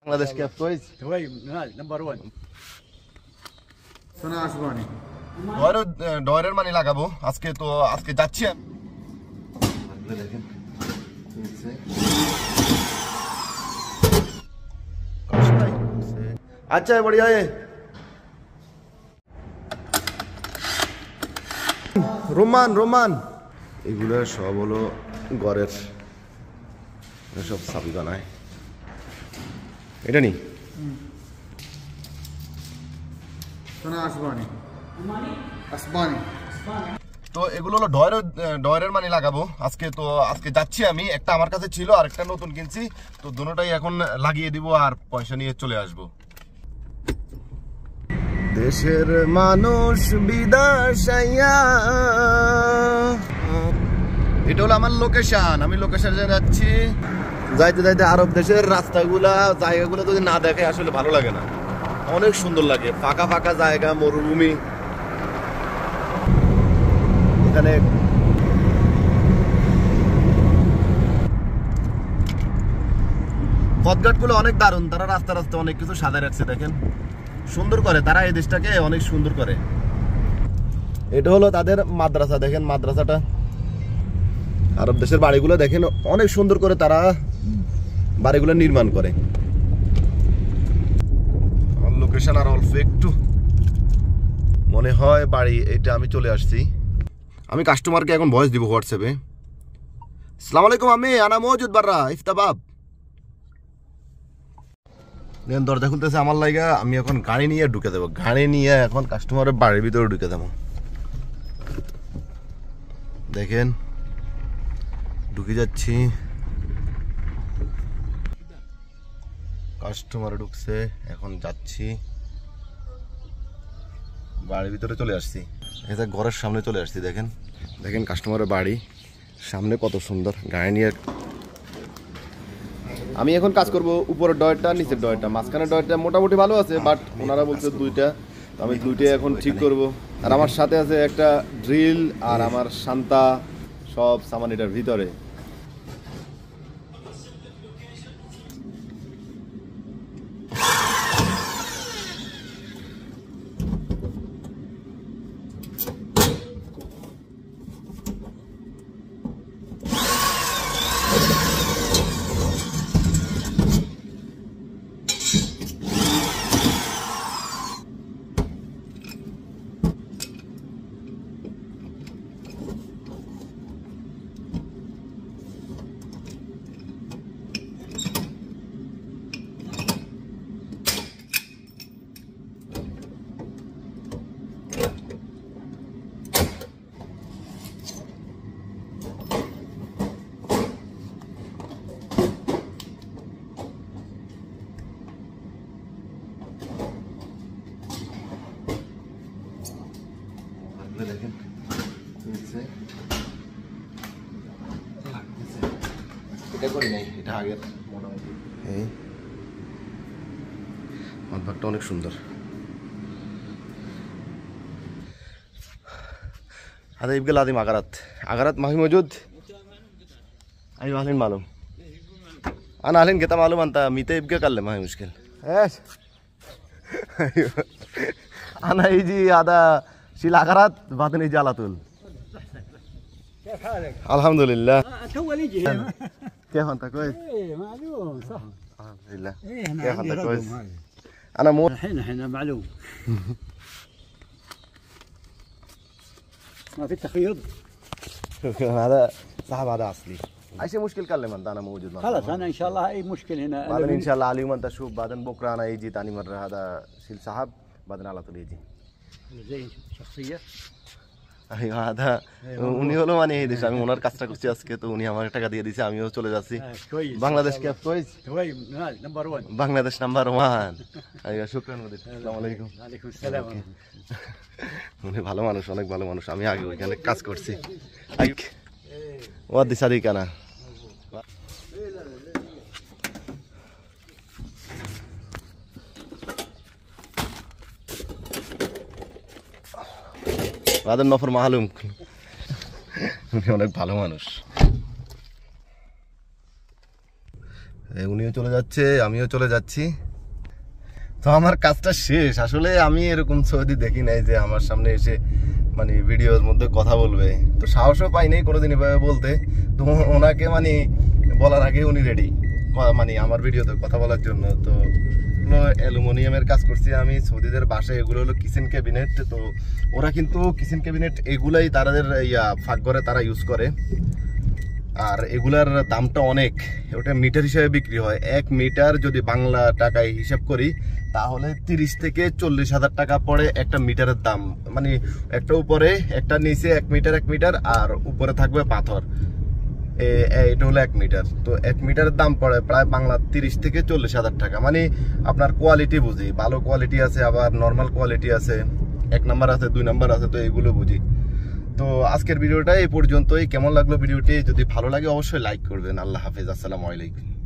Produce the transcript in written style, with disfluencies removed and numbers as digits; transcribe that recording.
Bangladesh cap কইস هواي نمبر 1 সোনা আসবানি ডয়ের মানি লাগাবো আজকে যাচ্ছি দেখেন আচ্ছা বড়িয়া রোমান এগুলো সব হলো ঘরের সব চাবি বানায় এটা নি সোনা আসবানি আসবানি তো এগুলো হলো ডয়ের মানি লাগাবো আজকে যাচ্ছি আমি একটা আমার কাছে ছিল আর একটা নতুন কিনছি তো দুটোটাই এখন লাগিয়ে দিব আর পয়সা নিয়ে চলে আসবো দেশের মানুষ বিদেশিয়া এটা হলো আমার লোকেশন আমি লোকেশনে যাচ্ছি যাইতে আরব দেশের জায়গাগুলো যদি না দেখে আসলে ভালো লাগে না অনেক সুন্দর লাগে ফাঁকা জায়গা মরুভূমি এখানে পথঘাটগুলো অনেক দারুণ তারা রাস্তা অনেক কিছু সাজায় রাখছে দেখেন সুন্দর করে তারা এই দেশটাকে অনেক সুন্দর করে এটা হলো তাদের মাদ্রাসা দেখেন মাদ্রাসাটা আরব দেশের বাড়িগুলো দেখেন অনেক সুন্দর করে তারা বাড়িগুলো নির্মাণ করে লোকেশন আর অল্প একটু মনে হয় বাড়ি এটা আমি চলে আসছি আমি কাস্টমারকে এখন ভয়েস দিব হোয়াটসঅ্যাপে আসসালামু আলাইকুম আমি আনা মওজুদ বাররা ইফতাবাব দেন দরজা খুলতেছে আমার লাগা আমি এখন গাড়ি নিয়ে ঢুকে দেবো গাড়ি নিয়ে এখন কাস্টমারের বাড়ির ভিতরে ঢুকে দেবো দেখেন ঢুকে যাচ্ছি কাস্টমার ঢুকছে এখন যাচ্ছি বাড়ির ভিতরে চলে আসছি এটা ঘরের সামনে চলে আসছি দেখেন কাস্টমারের বাড়ি সামনে কত সুন্দর গাড়ি নিয়ে আমি এখন কাজ করব উপরের ডয়টা নিচের ডয়টা মাঝখানের ডয়টা মোটামুটি ভালো আছে বাট ওনারা বলছে দুইটা আমি দুইটাই এখন ঠিক করব আর আমার সাথে আছে একটা ড্রিল আর আমার শান্তা সব সামান এটার ভিতরে দেখেন এটা করি নাই এটা আগের মোটামুটি এই মাঠভাগটা অনেক সুন্দর هذا يبقى لازم عقارات ما هي موجود ايوه اهلين معلوم انا اهلين قطع معلوم انت 200 يبقى قل ما هي مشكله ايش ايوه انا يجي هذا شيل عقارات بعدين يجي على طول كيف حالك؟ الحمد لله تو يجي كيف انت كويس؟ ايه معلوم صح الحمد لله ايه انا كيف عندي انت رقم كويس؟ هاي. انا مو الحين معلوم ما في تخيط هذا صاحب هذا اصلي ايش مشكل كلم انت انا موجود معك خلاص انا ان شاء الله اي مشكل هنا بعدين ان شاء الله عليهم انت شوف بعدين بكره انا يجي ثاني مره هذا شيل صاحب بعدين على طول يجي زي شخصيه ايوه هذا উনি হলো মানে এই দেশে আমি ওনার কাজটা করছি আজকে তো উনি আমার টাকা দিয়ে দিয়েছে আমিও চলে যাচ্ছি كويس বাংলাদেশ ক্যাপ কইস هواي نمبر 1 বাংলাদেশ নাম্বার 1 আইয়া শুকরান মুদির আসসালামু আলাইকুম وعليكم السلام উনি ভালো মানুষ অনেক ভালো মানুষ আমি আগে ওইখানে কাজ করছি ওয়াদি সাদিকানা هذا النفر معلوم উনি অনেক ভালো মানুষ উনিও চলে যাচ্ছে, আমিও চলে যাচ্ছি। তো আমার কাজটা শেষ। আসলে আমি এরকম সৌদি দেখি নাই যে আমার সামনে এসে মানে ভিডিওর মধ্যে কথা বলবে, তো সাহসও পাই নাই কোনোদিন এভাবে বলতে। তো ওনাকে মানে বলার আগে উনি রেডি মানে আমার ভিডিওতে কথা বলার জন্য। তো অ্যালুমিনিয়ামের কাজ করছি আমি সৌদিদের বাসায়। এগুলো হলো কিচেন ক্যাবিনেট। তো ওরা কিন্তু কিচেন ক্যাবিনেট এগুলাই তাদের ফাঁকঘরে তারা ইউজ করে। আর এগুলার দামটা অনেক, ওটা মিটার হিসাবে বিক্রি হয়। 1 মিটার যদি বাংলা টাকায় হিসাব করি তাহলে 30 থেকে 40,000 টাকা পড়ে একটা মিটারের দাম। মানে একটা উপরে একটা নিচে 1 মিটার আর উপরে থাকবে পাথর। এটা হলো 1 মিটার। তো 1 মিটারের দাম পড়ে প্রায় বাংলা 30 থেকে 40,000 টাকা। মানে আপনার কোয়ালিটি বুঝি, ভালো কোয়ালিটি আছে আবার নর্মাল কোয়ালিটি আছে, 1 নাম্বার আছে 2 নাম্বার আছে, তো এগুলো বুঝি। তো আজকের ভিডিওটা এই পর্যন্তই। কেমন লাগলো ভিডিওটি? যদি ভালো লাগে অবশ্যই লাইক করবেন। আল্লাহ হাফেজ, আসসালামু আলাইকুম।